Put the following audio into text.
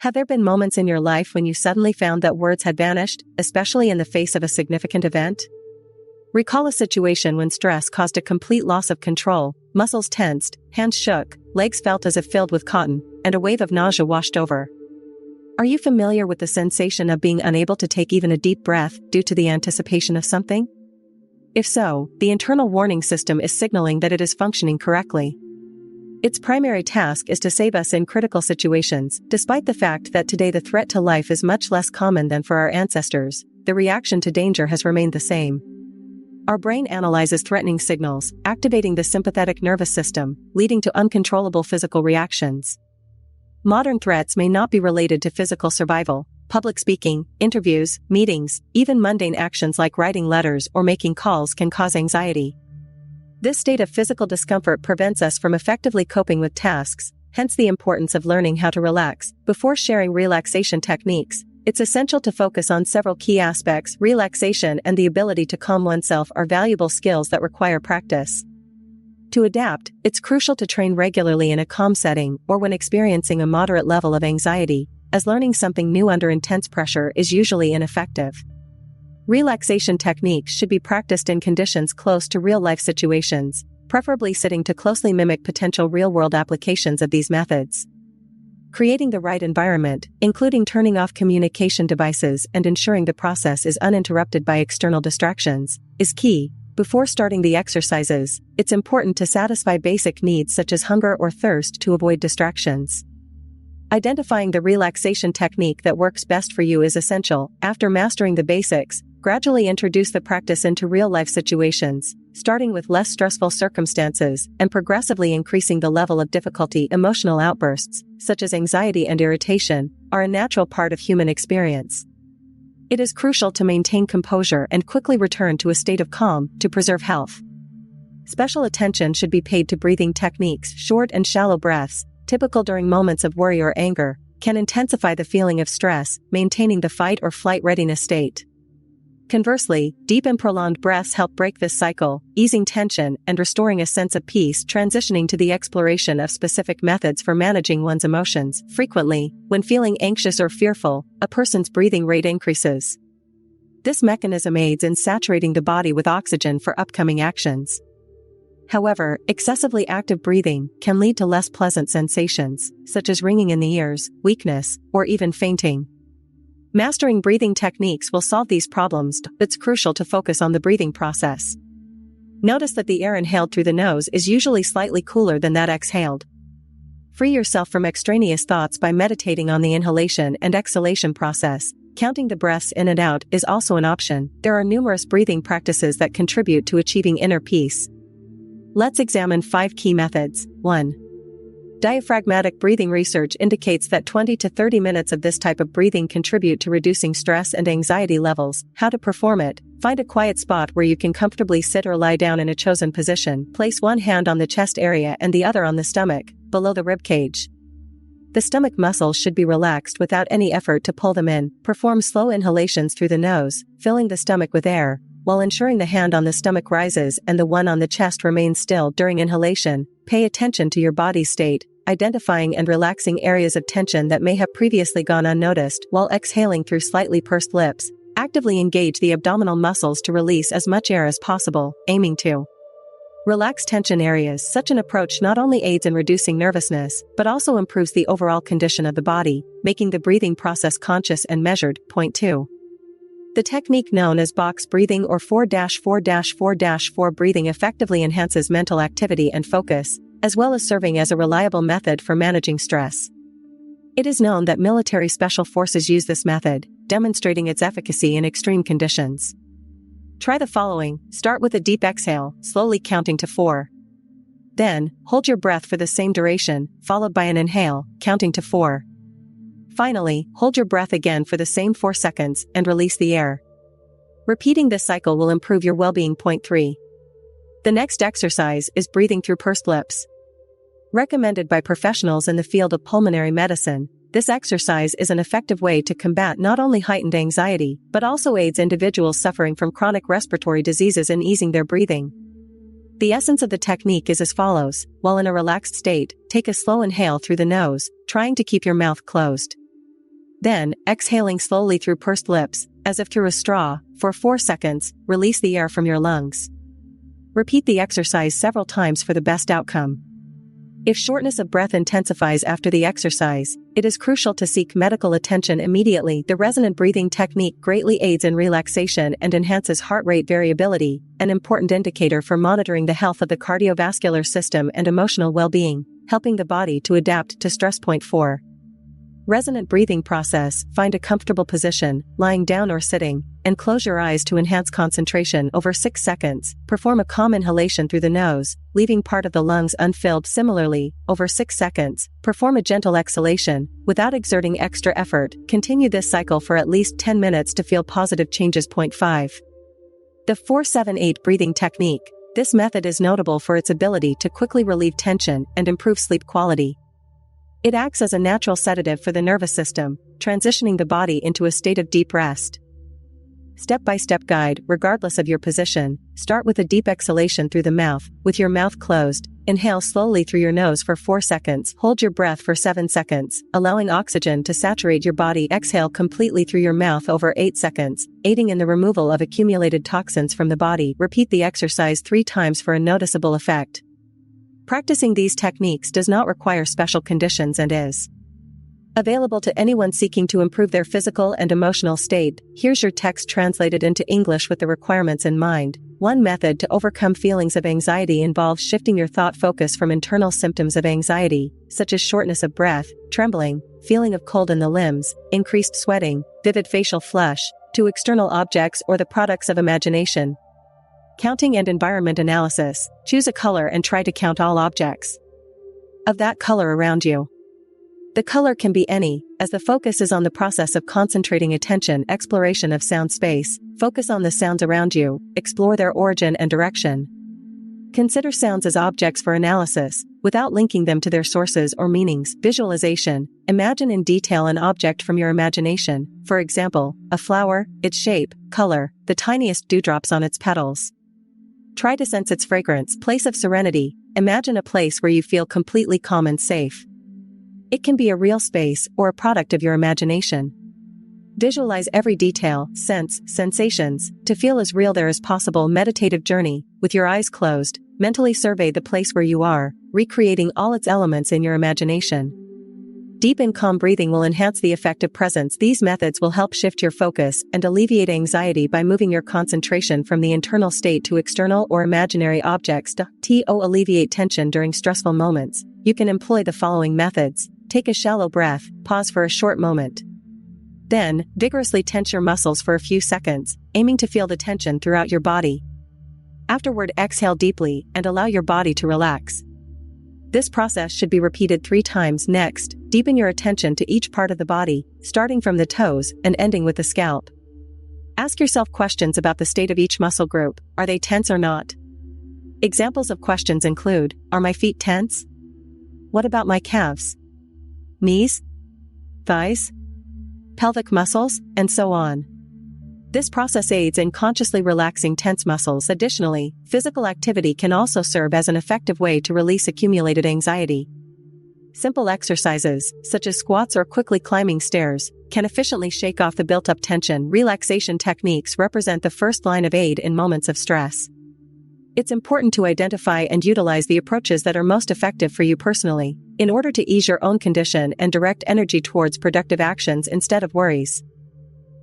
Have there been moments in your life when you suddenly found that words had vanished, especially in the face of a significant event? Recall a situation when stress caused a complete loss of control, muscles tensed, hands shook, legs felt as if filled with cotton, and a wave of nausea washed over. Are you familiar with the sensation of being unable to take even a deep breath due to the anticipation of something? If so, the internal warning system is signaling that it is functioning correctly. Its primary task is to save us in critical situations. Despite the fact that today the threat to life is much less common than for our ancestors, the reaction to danger has remained the same. Our brain analyzes threatening signals, activating the sympathetic nervous system, leading to uncontrollable physical reactions. Modern threats may not be related to physical survival. Public speaking, interviews, meetings, even mundane actions like writing letters or making calls can cause anxiety. This state of physical discomfort prevents us from effectively coping with tasks, hence the importance of learning how to relax. Before sharing relaxation techniques, it's essential to focus on several key aspects. Relaxation and the ability to calm oneself are valuable skills that require practice. To adapt, it's crucial to train regularly in a calm setting or when experiencing a moderate level of anxiety, as learning something new under intense pressure is usually ineffective. Relaxation techniques should be practiced in conditions close to real-life situations, preferably sitting to closely mimic potential real-world applications of these methods. Creating the right environment, including turning off communication devices and ensuring the process is uninterrupted by external distractions, is key. Before starting the exercises, it's important to satisfy basic needs such as hunger or thirst to avoid distractions. Identifying the relaxation technique that works best for you is essential. After mastering the basics, gradually introduce the practice into real-life situations, starting with less stressful circumstances and progressively increasing the level of difficulty. Emotional outbursts, such as anxiety and irritation, are a natural part of human experience. It is crucial to maintain composure and quickly return to a state of calm to preserve health. Special attention should be paid to breathing techniques. Short and shallow breaths, typical during moments of worry or anger, can intensify the feeling of stress, maintaining the fight or flight readiness state. Conversely, deep and prolonged breaths help break this cycle, easing tension and restoring a sense of peace. Transitioning to the exploration of specific methods for managing one's emotions. Frequently, when feeling anxious or fearful, a person's breathing rate increases. This mechanism aids in saturating the body with oxygen for upcoming actions. However, excessively active breathing can lead to less pleasant sensations, such as ringing in the ears, weakness, or even fainting. Mastering breathing techniques will solve these problems. It's crucial to focus on the breathing process. Notice that the air inhaled through the nose is usually slightly cooler than that exhaled. Free yourself from extraneous thoughts by meditating on the inhalation and exhalation process. Counting the breaths in and out is also an option. There are numerous breathing practices that contribute to achieving inner peace. Let's examine 5 key methods. 1. Diaphragmatic breathing. Research indicates that 20 to 30 minutes of this type of breathing contribute to reducing stress and anxiety levels. How to perform it? Find a quiet spot where you can comfortably sit or lie down in a chosen position. Place one hand on the chest area and the other on the stomach, below the rib cage. The stomach muscles should be relaxed without any effort to pull them in. Perform slow inhalations through the nose, filling the stomach with air, while ensuring the hand on the stomach rises and the one on the chest remains still. During inhalation, pay attention to your body's state, identifying and relaxing areas of tension that may have previously gone unnoticed. While exhaling through slightly pursed lips, actively engage the abdominal muscles to release as much air as possible, aiming to relax tension areas. Such an approach not only aids in reducing nervousness, but also improves the overall condition of the body, making the breathing process conscious and measured. Point 2. The technique known as box breathing or 4-4-4-4 breathing effectively enhances mental activity and focus, as well as serving as a reliable method for managing stress. It is known that military special forces use this method, demonstrating its efficacy in extreme conditions. Try the following. Start with a deep exhale, slowly counting to 4. Then, hold your breath for the same duration, followed by an inhale, counting to 4. Finally, hold your breath again for the same 4 seconds and release the air. Repeating this cycle will improve your well-being. Point 3. The next exercise is breathing through pursed lips. Recommended by professionals in the field of pulmonary medicine, this exercise is an effective way to combat not only heightened anxiety, but also aids individuals suffering from chronic respiratory diseases in easing their breathing. The essence of the technique is as follows. While in a relaxed state, take a slow inhale through the nose, trying to keep your mouth closed. Then, exhaling slowly through pursed lips, as if through a straw, for 4 seconds, release the air from your lungs. Repeat the exercise several times for the best outcome. If shortness of breath intensifies after the exercise, it is crucial to seek medical attention immediately. The resonant breathing technique greatly aids in relaxation and enhances heart rate variability, an important indicator for monitoring the health of the cardiovascular system and emotional well-being, helping the body to adapt to stress. Point 4. Resonant breathing process. Find a comfortable position, lying down or sitting, and close your eyes to enhance concentration over 6 seconds. Perform a calm inhalation through the nose, leaving part of the lungs unfilled. Similarly, over 6 seconds, perform a gentle exhalation, without exerting extra effort. Continue this cycle for at least 10 minutes to feel positive changes. Point 5. The 4-7-8 breathing technique. This method is notable for its ability to quickly relieve tension and improve sleep quality. It acts as a natural sedative for the nervous system, transitioning the body into a state of deep rest. Step-by-step guide. Regardless of your position, start with a deep exhalation through the mouth, with your mouth closed. Inhale slowly through your nose for 4 seconds. Hold your breath for 7 seconds, allowing oxygen to saturate your body. Exhale completely through your mouth over 8 seconds, aiding in the removal of accumulated toxins from the body. Repeat the exercise 3 times for a noticeable effect. Practicing these techniques does not require special conditions and is available to anyone seeking to improve their physical and emotional state. Here's your text translated into English with the requirements in mind. One method to overcome feelings of anxiety involves shifting your thought focus from internal symptoms of anxiety, such as shortness of breath, trembling, feeling of cold in the limbs, increased sweating, vivid facial flush, to external objects or the products of imagination. Counting and environment analysis. Choose a color and try to count all objects of that color around you. The color can be any, as the focus is on the process of concentrating attention. Exploration of sound space. Focus on the sounds around you, explore their origin and direction. Consider sounds as objects for analysis, without linking them to their sources or meanings. Visualization. Imagine in detail an object from your imagination, for example, a flower, its shape, color, the tiniest dewdrops on its petals. Try to sense its fragrance. Place of serenity. Imagine a place where you feel completely calm and safe. It can be a real space or a product of your imagination. Visualize every detail, sense, sensations, to feel as real there as possible. Meditative journey. With your eyes closed, mentally survey the place where you are, recreating all its elements in your imagination. Deep and calm breathing will enhance the effect of presence. These methods will help shift your focus and alleviate anxiety by moving your concentration from the internal state to external or imaginary objects. To alleviate tension during stressful moments, you can employ the following methods. Take a shallow breath, pause for a short moment. Then, vigorously tense your muscles for a few seconds, aiming to feel the tension throughout your body. Afterward, exhale deeply and allow your body to relax. This process should be repeated 3 times. Next, deepen your attention to each part of the body, starting from the toes and ending with the scalp. Ask yourself questions about the state of each muscle group. Are they tense or not? Examples of questions include, are my feet tense? What about my calves? Knees? Thighs? Pelvic muscles? And so on. This process aids in consciously relaxing tense muscles. Additionally, physical activity can also serve as an effective way to release accumulated anxiety. Simple exercises, such as squats or quickly climbing stairs, can efficiently shake off the built-up tension. Relaxation techniques represent the first line of aid in moments of stress. It's important to identify and utilize the approaches that are most effective for you personally, in order to ease your own condition and direct energy towards productive actions instead of worries.